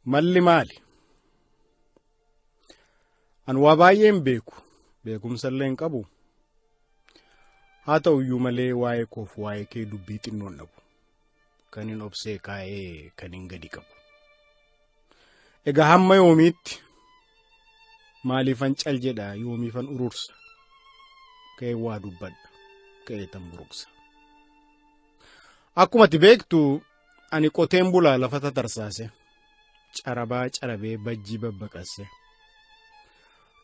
malli maali? An waa baay'een beekumsallee hin qabu. Haa ta'uyyuu malee waa'ee koof waa'ee kee dubbii xinnoon dhabu. Kan hin obsee kaa'ee kan hin gadi qabu. Egaa hamma yoomiitti maaliifan cal jedha yoomiifan urursa? Ka'ee waa dubbadha, ka'ee tan buruqsa. Akkuma ati beektu ani qoteen bulaa lafa tatarsaase. Carabee bajjii babbaqasse.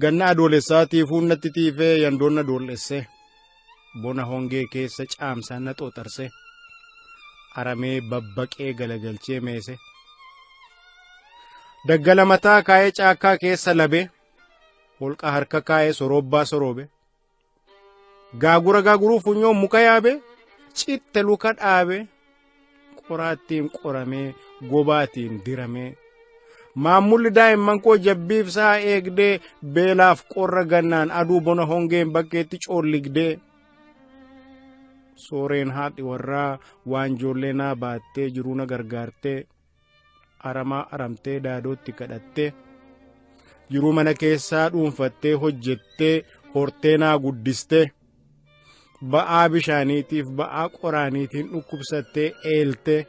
Ganna adoolessaatiif hunnatti tiifee yandoonna doollesse. Bona hongee keessa caamsaan na xooxarse. Aramee babbaqee galagalchee meese. Daggala mataa kaa'ee caakkaa keessa labe. Holqa harka kaa'ee sorobbaa soroobe. Gaaguruu funyoon muka yaabe. Citte luka dhaabe. Qoraattiin qoramee gobaatiin diramee. Maammulli daa'imman koo jabbiif saa eegdee beelaaf qorra gannaan aduu bona hongeen bakkeetti coolligdee. Sooreen haadhi warraa waan ijoollee naa baattee jiruu na gargaartee. Aramaa aramtee daadootti kadhattee. Jiruu mana keessaa dhuunfattee hojjettee hortee naa guddistee. Ba'aa bishaaniitiif ba'aa qoraaniitiin dhukkubsattee eeltee.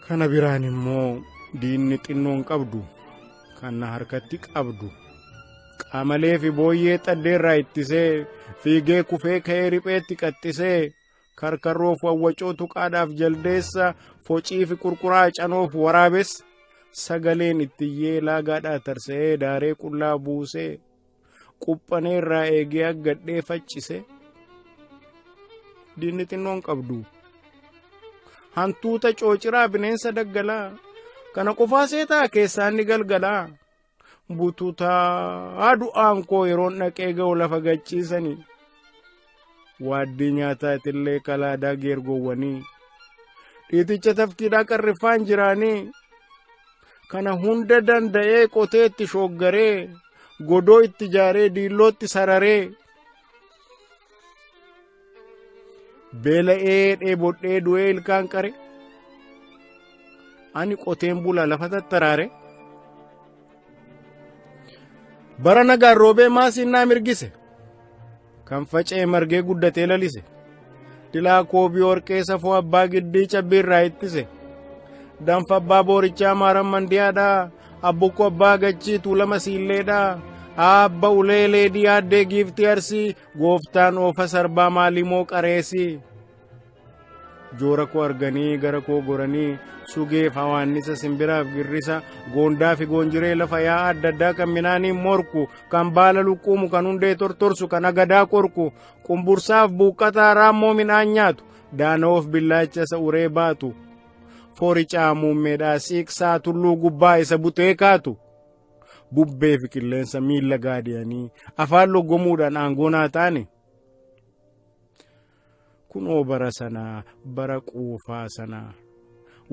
Kana biraan immoo diinni xinnoon qabdu kan na harkatti qabdu. Qaamalee fi booyyee xaddeerraa ittisee fiigee kufee ka'ee ripheetti qaxxisee. Karkarroof wawwacoo tuqaadhaaf jaldeessa focii fi qurquraa canoof waraabessa. Sagaleen ittiyyee laagaadhaa tarsa'ee daaree qullaa buusee. Quphaneerraa eegee aggadhee faccise. Diinni xinnoon qabdu. Hantuuta coociraa bineensa daggalaa. Kana qofaa seetaa keessaan ni galgalaa. Bututaa du'aan koo yeroon dhaqee ga'u lafa gachiisanii. Waaddii nyaataatillee kalaadaa geergoowwanii. Dhiiticha tafkiidhaa qarriffaan jiraanii. Kana hunda danda'ee qotee itti shooggaree. Godoo itti jaaree diillootti sararee. Beela'ee dheebodhee du'ee ilkaan qare. Ani qoteen bulaa lafa tattaraare. Bara nagaan roobee maasiin naa mirgise. Kan faca'ee margee guddatee lalise. Dilaa koobii horqee safoo abbaa giddii cabbiirraa ittise. Danfa abbaa boorichaa maaran mandiyaadhaa. Abbukko abbaa gachii tuulama siilleedhaa. Abba uleelee diyaaddee giiftii arsii. Gooftaan oofa sarbaa maalimoo qareesii. Joora koo arganii gara koo goranii. Sugeef hawaannisa simbiraaf girrisa. Goondaa fi goonjiree lafa yaa adda addaa kan minaaniin morku. Kan baala luqquumu kan hundee tortorsu kan agadaa korku. Qumbursaaf buuqqataa raammoo midhaan nyaatu. Daana'oof billaacha isa uree baatu. Fooricaa muummeedhaa siiqsaa tulluu gubbaa isa butee kaatu. Bubbee fi qilleensa miilla gaadiyanii afaan loggomuudhaan aangoonaa taane. Kunoo bara sanaa bara quufaa sanaa.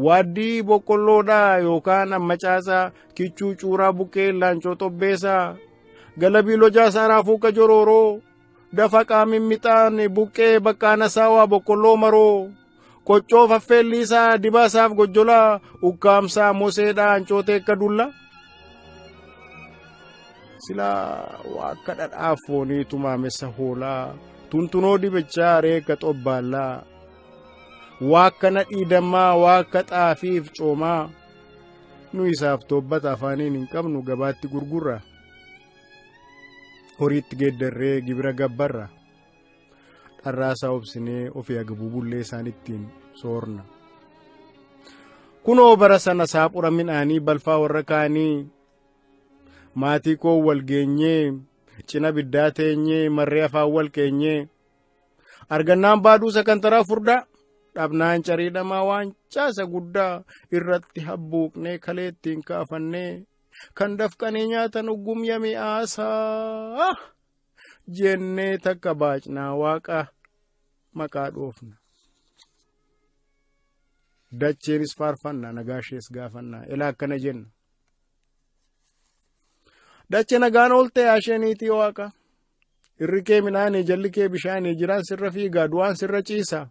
Waaddii boqqolloodhaa yookaan ammacaasaa kichuu cuuraa buqqee laancoo xobbeessaa. Galabii lojaasaa raafuuka jorooroo. Dafa qaamin mixaan buqqee bakkaana saawaa boqqolloo maroo. Qoccoo faffeelliisaa dibaasaaf gojjolaa. Ukkaamsaa moseedhaa ancootee akka dullaa. Silaa waakka dhadhaaf foonii tumaamessa hoolaa. Tuntunoo dibichaa reeka xobbaallaa. Waakka nadhii dammaa waakka xaafiif coomaa. Nu isaaf tobbata afaaniin hin qabnu gabaatti gurgurra. Horiitti geeddarree gibira gabbarra. Dharraasaa obsinee ofii agabuu bullee isaanittiin soorna. Kunoo bara sana saaphura midhaanii balfaa warra kaanii. Maatii koo wal geenyee. Cina biddaa teenyee marree afaan wal keenyee. Argannaan baaduusa kan taraa furdaa. Dhabnaan cariidhamaa waan caasa guddaa. Irratti habbuuqnee kaleettiin kaafannee. Kan dafqanii nyaatan uggumya mi'aasaa. Jennee takka baacnaa waaqa maqaa dhoofna. Dacheenis faarfanna nagaashees gaafannaa. Ilaa akkana jenna. Dache nagaan oolte asheniitii waaqa. Irri kee midhaanii jalli kee bishaanii jiraan sirra fiigaa du'aan sirra ciisa.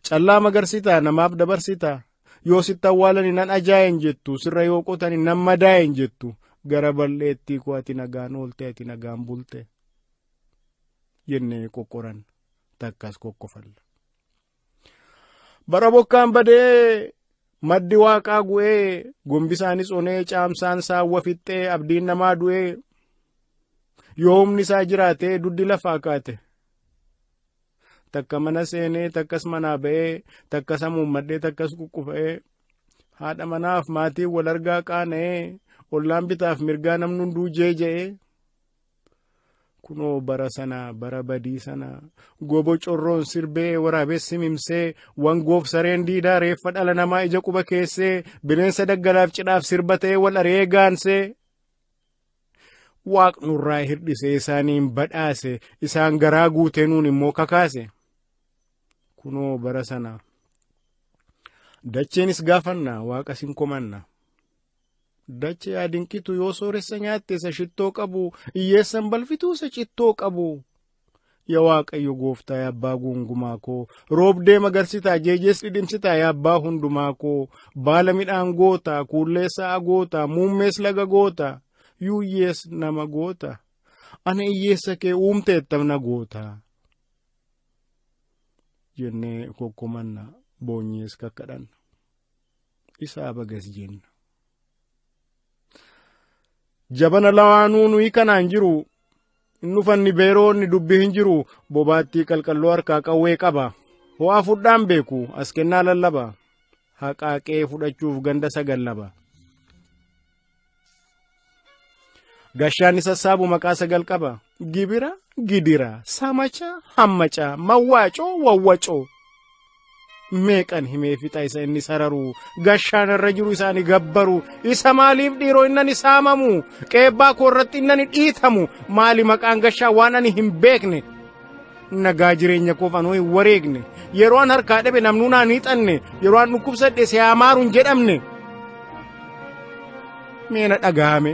Callaa magarsitaa namaaf dabarsitaa. yoo sitti awwaalani nan ajaayin jettu sirra yoo qotani nan madaayin jettu gara bal'eetti koo ati nagaan oolte ati nagaan bulte jennee qoqqoran takkas kokkofalla. Bara bokkaan badee maddi waaqaa gu'ee gombisaanis onee caamsaan saawwa fixxee abdiin namaa du'ee yoo humni isaa jiraatee duddi lafaa kaate takka mana seenee takkas manaa ba'ee takkas hamuummadhee takkas kukkufa'ee haadha manaaf maatiin wal argaa qaana'ee ollaan bitaaf mirgaa namni hunduu jeeja'ee kunoo bara sana bara badii sana gobo corroon sirbee waraabessi mimsee wangoof sareen diidaa reeffa dhala namaa ija quba keessee bineensa daggalaaf cidhaaf sirbatee wal aree gaansee waaqnurraa hirdhisee isaaniin badhaase isaan garaa guutee nuun immoo kakaase kunoo bara sana dacheenis gaafanna waaqa sin komanna dachee adinkitu yoo sooressa nyaatte isa shittoo qabu iyyeessan balfituu isa cittoo qabu yaa waaqayyo gooftaa yaa abbaa gungumaa koo roobdee magarsitaa jeejees dhidhimsitaa yaa abbaa hundumaa koo baala midhaan goota kuulleessa agoota muummees laga goota yuuyyees nama goota ana iyyeessa kee uumteettamna goota jennee kokkomanna boonyees kakkadhanna isaa bagas jenna. Jabana lawaanuu nuyi kanaan jiru nufanni beeroonni dubbii hin jiru bobaattii qalqalloo harkaa qawwee qaba ho'aa fudhaan beeku as kennaa lallaba haqaaqee fudhachuuf ganda sagallaba gashaan sassaabu maqaa sagal qaba gibira gidira samacha hammaca mawwaacoo wawwacoo meeqan himee fixa isa inni sararu gashaan irra jiru isaanii gabbaru isa maaliif dhiiroo innani saamamu qeebbaa koo irratti innani dhiitamu maali maqaan gashaa waan ani hin beekne nagaa jireenya koof anoo hin wareegne yeroo an harkaa dhabe namnuu naa hin hiixanne yeroo an dhukkubsadhe si haamaaru hin jedhamne meena dhagahame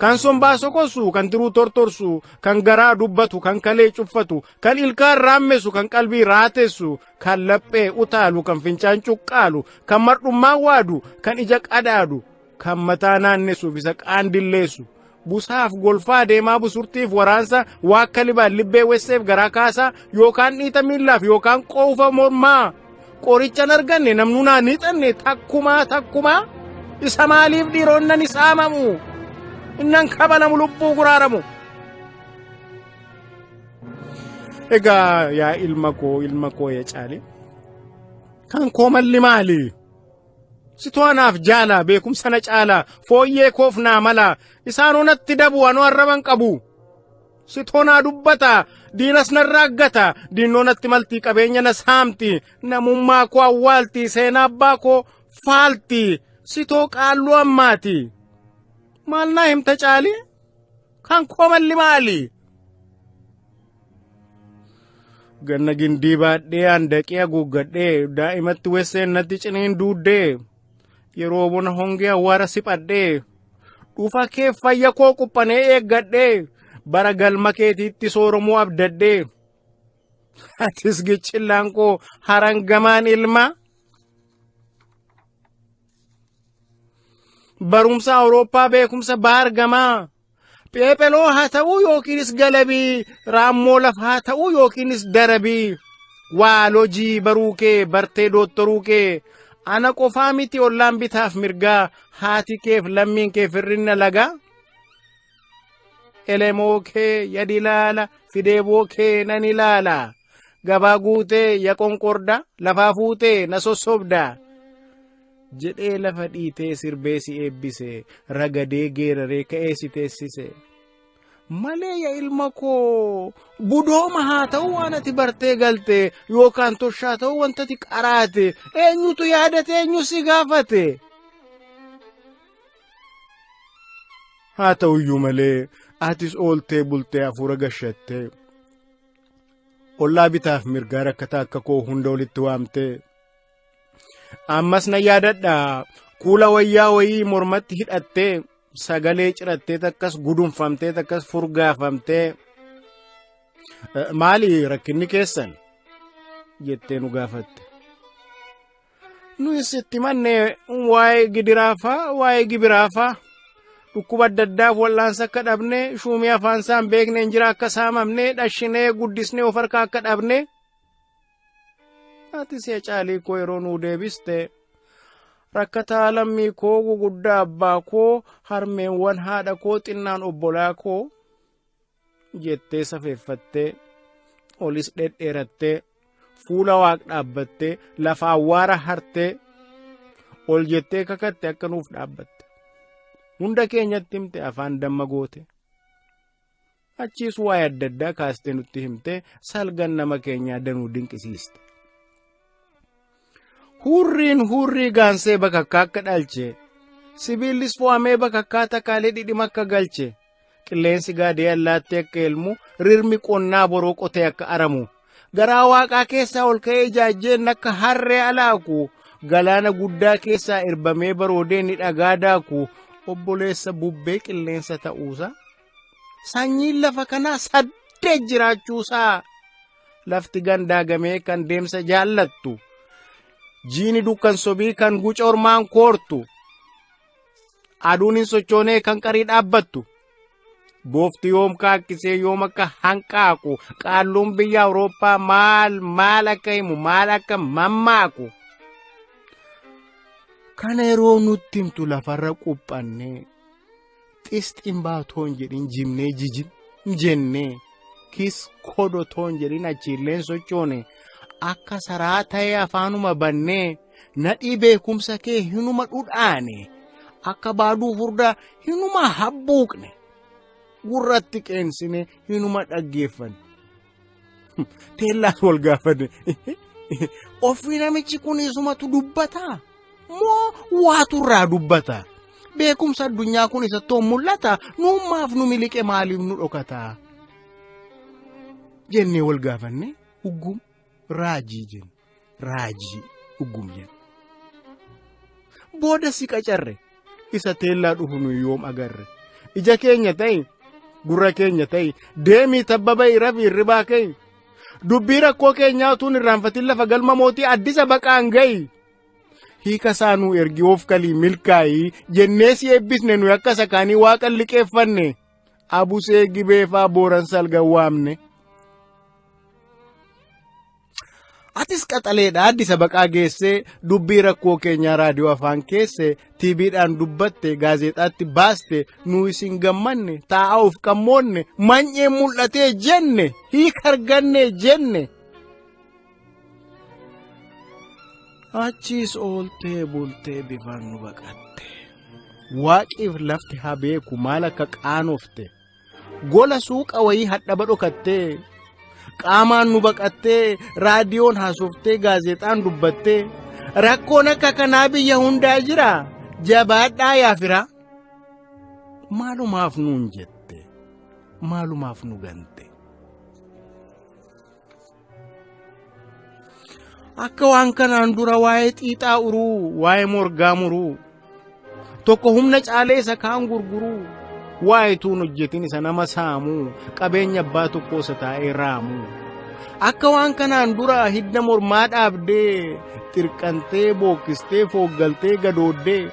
kan sombaa sokosu kan tiruu tortorsu kan garaa dubbatu kan kalee cuffatu kan ilkaan raammesu kan qalbii raatessu kan laphee utaalu kan fincaan cuqqaalu kan mardhummaa waadu kan ija qadaadu kan mataa naannesuuf isa qaandilleessu busaaf golfaa deemaa busurtiif waraansa waakka libaan libbee wesseef garaa kaasaa yookaan dhiita miillaaf yookaan qoofa mormaa qorichan arganne namnuu naa hiixanne takkumaa isa maaliif dhiironni ni saamamu innan kabalamu lubbuu guraaramu. Egaa yaa ilma koo yaa caali kan koo malli maali sitoanaaf jaala beekumsa na caala fooyyee koof naa mala isaanoo natti dabu anoo arraban qabu sitoonaa dubbata diinas narraa gata diinoo natti maltii qabeenya na saamti namummaa koo awwaalti seenaa abbaa koo faalti sitoo qaalluu ammaati maal naa himta caali kan koo malli maali ganna gindii baadhee handaqee haguuggadhee daa'imatti wesseen natti ciniin duuddee yeroo bona hongee awwaara siphadhee dhufa kee fayya koo quphanee eeggadhee bara galma keetiitti sooromuu abdaddee atis gichillaan koo harangamaan ilma barumsa Awurooppaa beekumsa baargamaa Peepeloo haa ta'uu yookiinis galabii raammoo lafa haa ta'uu yookiinis darabii waalojii baruu kee bartee doottoruu kee ana qofaa miti ollaan bitaaf mirgaa haati keef lammiin kee firrinna lagaa elemoo kee yadi laala fideeboo kee nan ilaala gabaa guutee ya qonqorda lafaa fuutee na sossobda jedhee lafa dhiitee sirbee si eebbise ragadee geeraree ka'ee si teessise malee yaa ilma koo budooma haa ta'u waan ati bartee galte yookaan toshaa ta'u wanta ati qaraate eenyutu yaadate eenyu si gaafate haa ta'uyyuu malee atis ooltee bultee hafuura gashattee ollaa bitaaf mirgaa rakkataa akka koo hunda olitti waamtee ammas na yaadadha kuula wayyaa wayii mormatti hidhattee sagalee cirattee takkas gudunfamtee takkas furgaafamtee maali rakkinni keessan jettee nu gaafatte nu sitti manne waa'ee gidiraafaa waa'ee gibiraafaa dhukkuba adda addaaf wallaansa akka dhabne shuumii afaan isaan beekne hin jira akka saamamne dhashinee guddisnee of harkaa akka dhabne ati see caalii koo yeroo nuu deebiste rakkataa lammii koo guguddaa abbaa koo harmeewwan haadha koo xinnaan obbolaa koo jettee safeeffattee olis dhedheerattee fuula waaq dhaabbattee lafa awwaara hartee ol jettee kakatte akka nuuf dhaabbatte hunda keenyatti himte afaan damma goote achiis waa'ee adda addaa kaastee nutti himte salgan nama keenyaa danuu dinqisiiste. Hurrii gaansee bakakkaa akka dhalche sibiilis fo'amee bakakkaa takaalee dhidhima akka galche qilleensi gaadee allaattee akka elmu rirmi qonnaa boroo qotee akka aramu garaa waaqaa keessaa ol ka'ee ijaajjeen akka harree alaaku galaana guddaa keessaa irbamee baroodee ni dhagaa daaku obboleessa bubbee qilleensa ta'uusaa sanyiin lafa kanaa saddee jiraachuusaa lafti gandaagamee kan deemsa jaallattu jiini dukkan sobii kan guca ormaan koortu aduun hin sochoonee kan qarii dhaabbattu boofti yoom kaakkisee yoom akka hanqaaqu qaalluun biyya Awurooppaa maal akka himu maal akka mammaaku kana yeroo nutti himtu lafarra quphannee xisxiin baatoon jedhin jimnee jijin jennee kis kodotoon jedhin achiilleen sochoone akka saraa ta'ee afaanuma bannee nadhii beekumsa kee hinuma dhudhaane akka baaduu furdaa hinuma habbuuqne gurratti qeensine hinuma dhaggeeffanne teellaan wal gaafanne ofii namichi kun isumatu dubbataa moo waaturraa dubbataa beekumsa addunyaa kun isattuu mul'ata nuummaaf nu miliqe maaliif nu dhokataa jennee wal gaafanne uggum raajii jen raajii uggum jen booda si qacarre isa teellaa dhufu nu yoom agarre ija keenya ta'e gurra keenya ta'e deemii tabbaba irafi irribaa ka'e dubbii rakkoo keenyaa utuun irraanfatin lafa galma mootii addisa baqaan ga'i hiika saanuu ergi of kalii milkaa'ii jennee si eebbisne nu akka sakaanii waaqan liqeeffanne abusee gibeefaa booran salgan waamne atis qaxaleedha addisa baqaa geessee dubbii rakkoo keenyaa raadiyoo afaan keesse tiibiidhaan dubbatte gaazexaatti baaste nu isin gammanne taa'uuf qammoonne manyee mul'atee jenne hiika arganne jenne achiis ooltee bultee bifaan nu baqatte waaqiif lafti haa beeku maal akka qaanofte gola suuqa wayii hadhaba dhokattee qaamaan nu baqattee raadiyoon haasoftee gaazexaan dubbattee rakkoon akka kanaa biyya hundaa jira jabaadhaa yaafira maalumaaf nuun jette maalumaaf nu gante akka waan kanaan dura waa'ee xiixaa uruu waa'ee morgaa muruu tokko humna caalee isa kaan gurguruu waa'ee tuun hojjetin isa nama saamuu qabeenya abbaa tokko isa taa'ee raamuu akka waan kanaan dura hidda mormaa dhaabdee xirqantee bookkistee fooggaltee gadooddee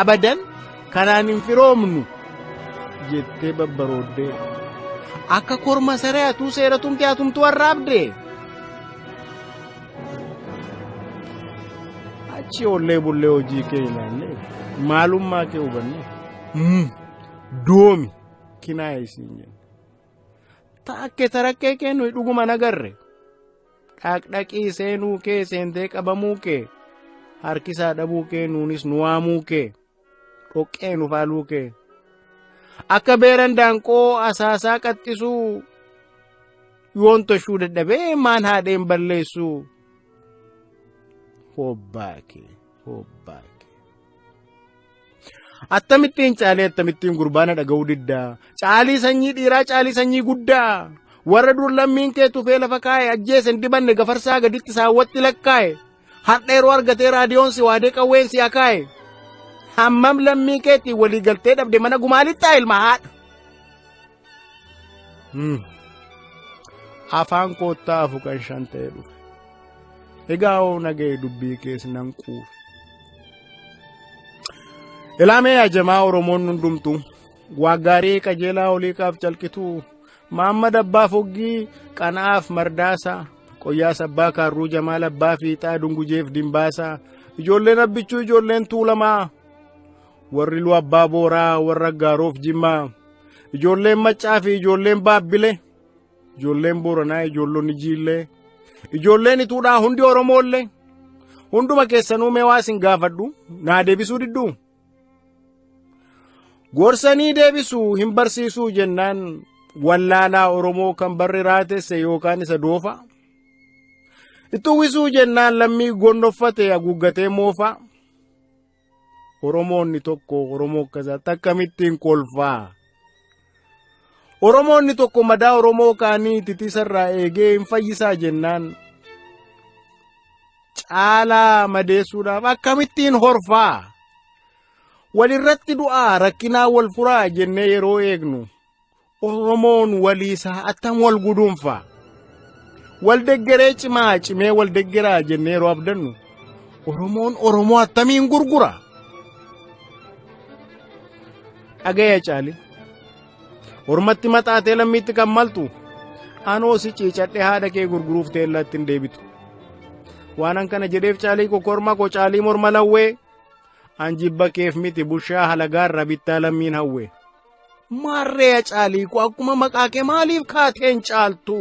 abadan kanaan hin firoomnu jettee babbarooddee akka korma saree atuu seera tumtee atumtu warraabdee achi ollee bullee hojii kee ilaallee maalummaa kee hubanne doomi kinaa isiin jenne taakke tarakkee kee nuyi dhuguma nagarre dhaqdhaqii seenuu kee seentee qabamuu kee harkisaa dhabuu kee nuunis nu waamuu kee dhoqqee nu faaluu kee akka beeran daanqoo asaasaa qaxxisuu yoon toshuu dadhabee maan haadheen balleessuu hobbaake attamittiin caalee attamittiin gurbaana dhaga'uu diddaa caalii sanyii dhiiraa caalii sanyii guddaa warra dur lammiin kee tufee lafa kaa'e ajjeesen dibanne gafarsaa gaditti saawwatti lakkaa'e har'a yeroo argatee raadiyoon si waadee qawween si akaa'e hammam lammii keetiin walii galtee dhabde mana gumaalittaa ilma haadha afaan koottaa afu kan shan ta'e dhufe egaa oo nagee dubbii kees nan quufe. Ilaamee ajamaa Oromoon hundumtu waaggaarii qajeelaa oliiqaaf calqituu Mahammad Abbaa Foggii Qanaaf Mardaasaa Qoyyaas Abbaa Kaarruu Jamaal Abbaa Fiixaa Dungujeef Dimbaasaa ijoolleen abbichuu ijoolleen Tuulamaa warri Lu Abbaa Booraa warra Gaaroof Jimmaa ijoolleen Maccaa fi ijoolleen Baabbilee ijoolleen Booranaa ijoollonni Jiillee ijoolleen Ituudhaa hundi Oromoollee hunduma keessanuu mee waa isin gaafadhu naa deebisuu didduu gorsanii deebisuu hin barsiisuu jennaan wallaalaa Oromoo kan barri raatesse yookaan isa doofa itti uwwisuu jennaan lammii gondoffate haguuggatee moofa Oromoonni tokko Oromoo akkasaatti akkamittiin kolfaa Oromoonni tokko madaa Oromoo kaanii titisarraa eegee hin fayyisaa jennaan caalaa madeessuudhaaf akkamittiin horfaa walirratti du'aa rakkinaa wal furaa jennee yeroo eegnu Oromoon waliisaa attam wal guduunfa wal deggeree cimaa cimee wal deggeraa jennee yeroo abdannu Oromoon Oromoo attamiin gurgura agaya caali Ormatti maxaatee lammiitti kan maltu anoo si ciicadhe haadha kee gurguruuf teellatti hin deebitu waanan kana jedheef caalii kokorma ko caalii morma lawwee anjibba keef miti bushaa halagaarra bittaa lammiin hawwe maarree caalii ko akkuma maqaa kee maaliif kaateen caaltu